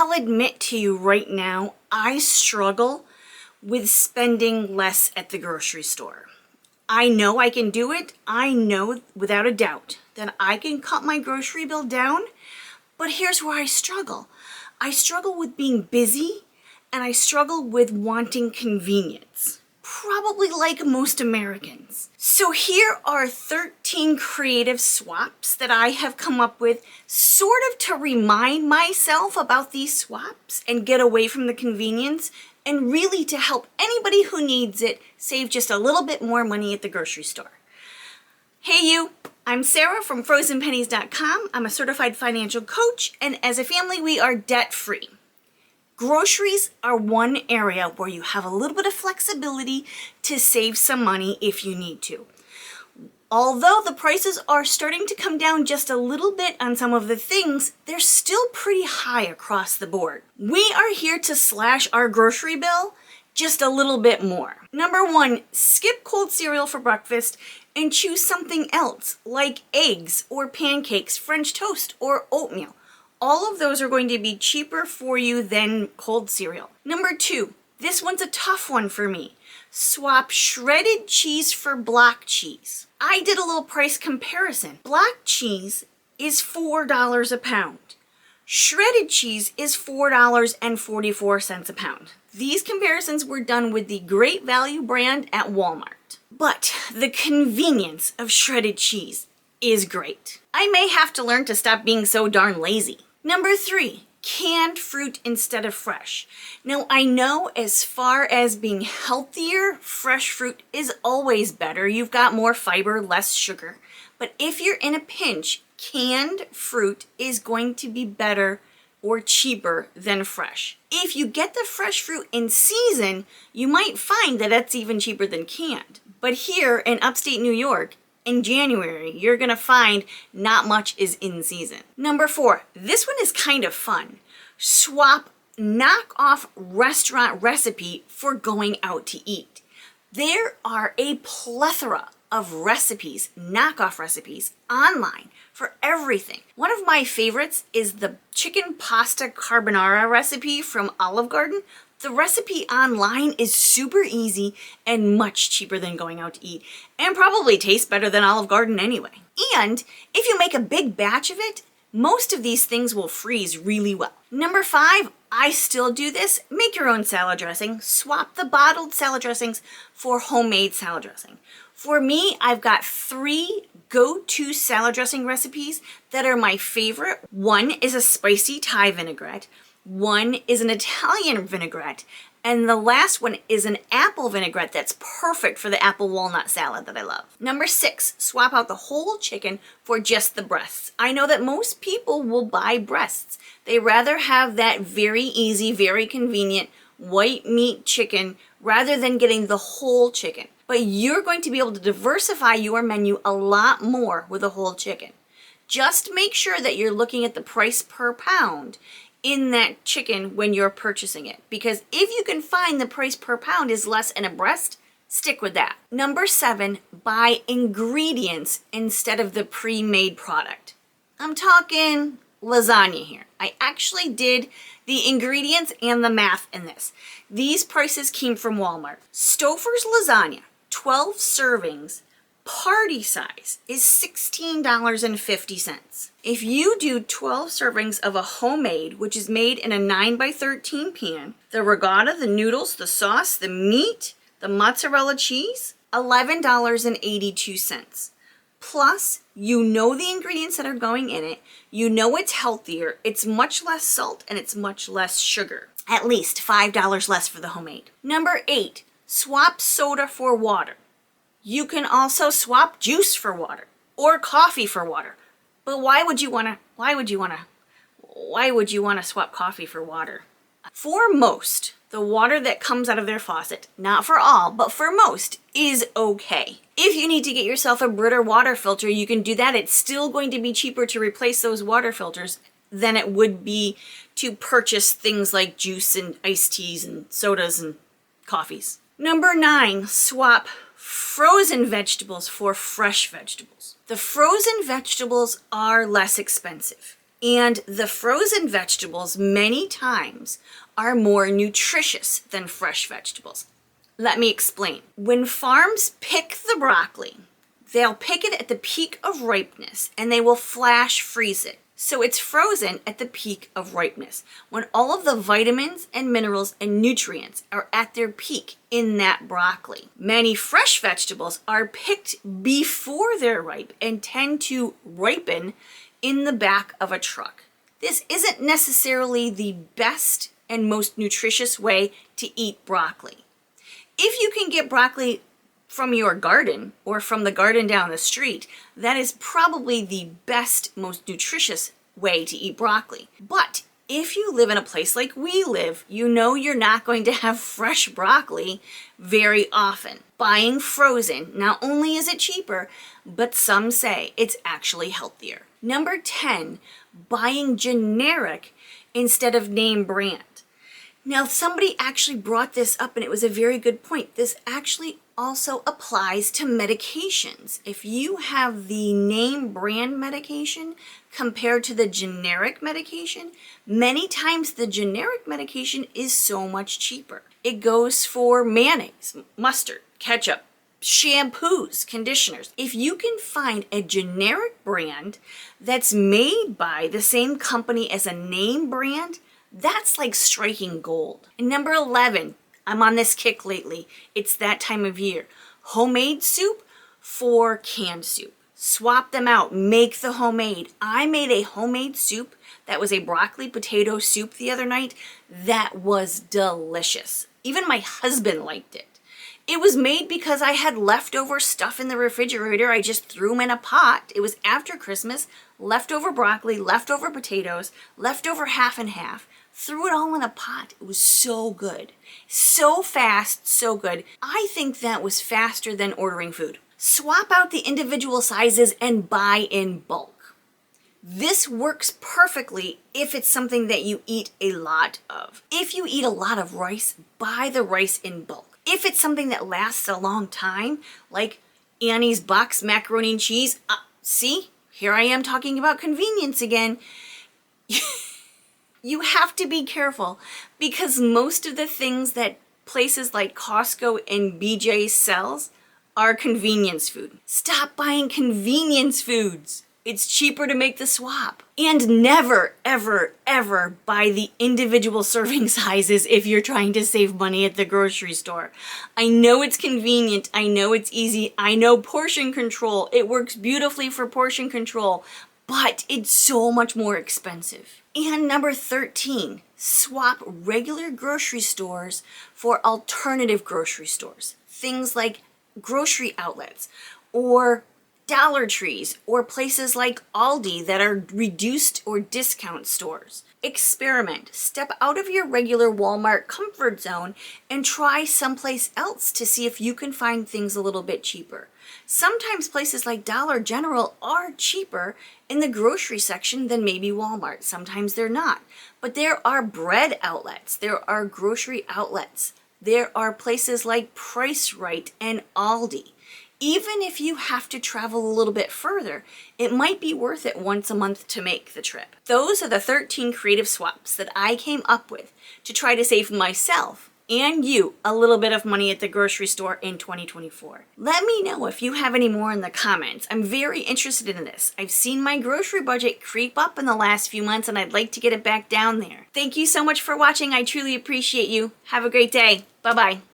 I'll admit to you right now, I struggle with spending less at the grocery store. I know I can do it. I know without a doubt that I can cut my grocery bill down, but here's where I struggle. I struggle with being busy and I struggle with wanting convenience, probably like most Americans. So here are 13 creative swaps that I have come up with sort of to remind myself about these swaps and get away from the convenience and really to help anybody who needs it save just a little bit more money at the grocery store. Hey you, I'm Sara from frozenpennies.com. I'm a certified financial coach, and as a family we are debt-free. Groceries are one area where you have a little bit of flexibility to save some money if you need to. Although the prices are starting to come down just a little bit on some of the things, they're still pretty high across the board. We are here to slash our grocery bill just a little bit more. Number one, skip cold cereal for breakfast and choose something else like eggs or pancakes, French toast, or oatmeal. All of those are going to be cheaper for you than cold cereal. Number two, this one's a tough one for me. Swap shredded cheese for block cheese. I did a little price comparison. Block cheese is $4 a pound. Shredded cheese is $4.44 a pound. These comparisons were done with the Great Value brand at Walmart. But the convenience of shredded cheese is great. I may have to learn to stop being so darn lazy. Number three, canned fruit instead of fresh. Now I know as far as being healthier, fresh fruit is always better. You've got more fiber, less sugar. But if you're in a pinch, canned fruit is going to be better or cheaper than fresh. If you get the fresh fruit in season, you might find that it's even cheaper than canned. But here in upstate New York, in January, you're gonna find not much is in season. Number four, this one is kind of fun. Swap knockoff restaurant recipe for going out to eat. There are a plethora of recipes, knockoff recipes, online for everything. One of my favorites is the chicken pasta carbonara recipe from Olive Garden. The recipe online is super easy and much cheaper than going out to eat, and probably tastes better than Olive Garden anyway. And if you make a big batch of it, most of these things will freeze really well. Number five, I still do this. Make your own salad dressing. Swap the bottled salad dressings for homemade salad dressing. For me, I've got three go-to salad dressing recipes that are my favorite. One is a spicy Thai vinaigrette. One is an Italian vinaigrette, and the last one is an apple vinaigrette that's perfect for the apple walnut salad that I love. Number six, swap out the whole chicken for just the breasts. I know that most people will buy breasts. They rather have that very easy, very convenient white meat chicken rather than getting the whole chicken. But you're going to be able to diversify your menu a lot more with a whole chicken. Just make sure that you're looking at the price per pound in that chicken when you're purchasing it, because if you can find the price per pound is less in a breast, stick with that. Number seven, buy ingredients instead of the pre-made product. I'm talking lasagna here. I actually did the ingredients and the math in this. These prices came from Walmart. Stouffer's lasagna, 12 servings, party size is $16.50. If you do 12 servings of a homemade, which is made in a 9x13 pan, the regatta, the noodles, the sauce, the meat, the mozzarella cheese, $11.82. Plus, you know the ingredients that are going in it, you know it's healthier, it's much less salt, and it's much less sugar. At least $5 less for the homemade. Number eight, swap soda for water. You can also swap juice for water or coffee for water. But why would you want to swap coffee for water? For most, the water that comes out of their faucet, not for all, but for most, is okay. If you need to get yourself a Brita water filter, you can do that. It's still going to be cheaper to replace those water filters than it would be to purchase things like juice and iced teas and sodas and coffees. Number nine, swap frozen vegetables for fresh vegetables. The frozen vegetables are less expensive. And the frozen vegetables many times are more nutritious than fresh vegetables. Let me explain. When farms pick the broccoli, they'll pick it at the peak of ripeness and they will flash freeze it. So it's frozen at the peak of ripeness, when all of the vitamins and minerals and nutrients are at their peak in that broccoli. Many fresh vegetables are picked before they're ripe and tend to ripen in the back of a truck. This isn't necessarily the best and most nutritious way to eat broccoli. If you can get broccoli from your garden or from the garden down the street, that is probably the best, most nutritious way to eat broccoli. But if you live in a place like we live, you know you're not going to have fresh broccoli very often. Buying frozen, not only is it cheaper, but some say it's actually healthier. Number 10, buying generic instead of name brand. Now, somebody actually brought this up and it was a very good point. This actually also applies to medications. If you have the name brand medication compared to the generic medication, many times the generic medication is so much cheaper. It goes for mayonnaise, mustard, ketchup, shampoos, conditioners. If you can find a generic brand that's made by the same company as a name brand, that's like striking gold. And number 11, I'm on this kick lately. It's that time of year. Homemade soup for canned soup. Swap them out. Make the homemade. I made a homemade soup that was a broccoli potato soup the other night. That was delicious. Even my husband liked it. It was made because I had leftover stuff in the refrigerator. I just threw them in a pot. It was after Christmas. Leftover broccoli, leftover potatoes, leftover half and half. Threw it all in a pot. It was so good. So fast, so good. I think that was faster than ordering food. Swap out the individual sizes and buy in bulk. This works perfectly if it's something that you eat a lot of. If you eat a lot of rice, buy the rice in bulk. If it's something that lasts a long time, like Annie's box macaroni and cheese, see, here I am talking about convenience again. You have to be careful because most of the things that places like Costco and BJ sells are convenience food. Stop buying convenience foods. It's cheaper to make the swap. And never, ever, ever buy the individual serving sizes if you're trying to save money at the grocery store. I know it's convenient. I know it's easy. I know portion control. It works beautifully for portion control, but it's so much more expensive. And number 13, swap regular grocery stores for alternative grocery stores. Things like grocery outlets or Dollar Trees or places like Aldi that are reduced or discount stores. Experiment. Step out of your regular Walmart comfort zone and try someplace else to see if you can find things a little bit cheaper. Sometimes places like Dollar General are cheaper in the grocery section than maybe Walmart. Sometimes they're not. But there are bread outlets. There are grocery outlets. There are places like Price Right and Aldi. Even if you have to travel a little bit further, it might be worth it once a month to make the trip. Those are the 13 creative swaps that I came up with to try to save myself and you a little bit of money at the grocery store in 2024. Let me know if you have any more in the comments. I'm very interested in this. I've seen my grocery budget creep up in the last few months and I'd like to get it back down there. Thank you so much for watching. I truly appreciate you. Have a great day. Bye-bye.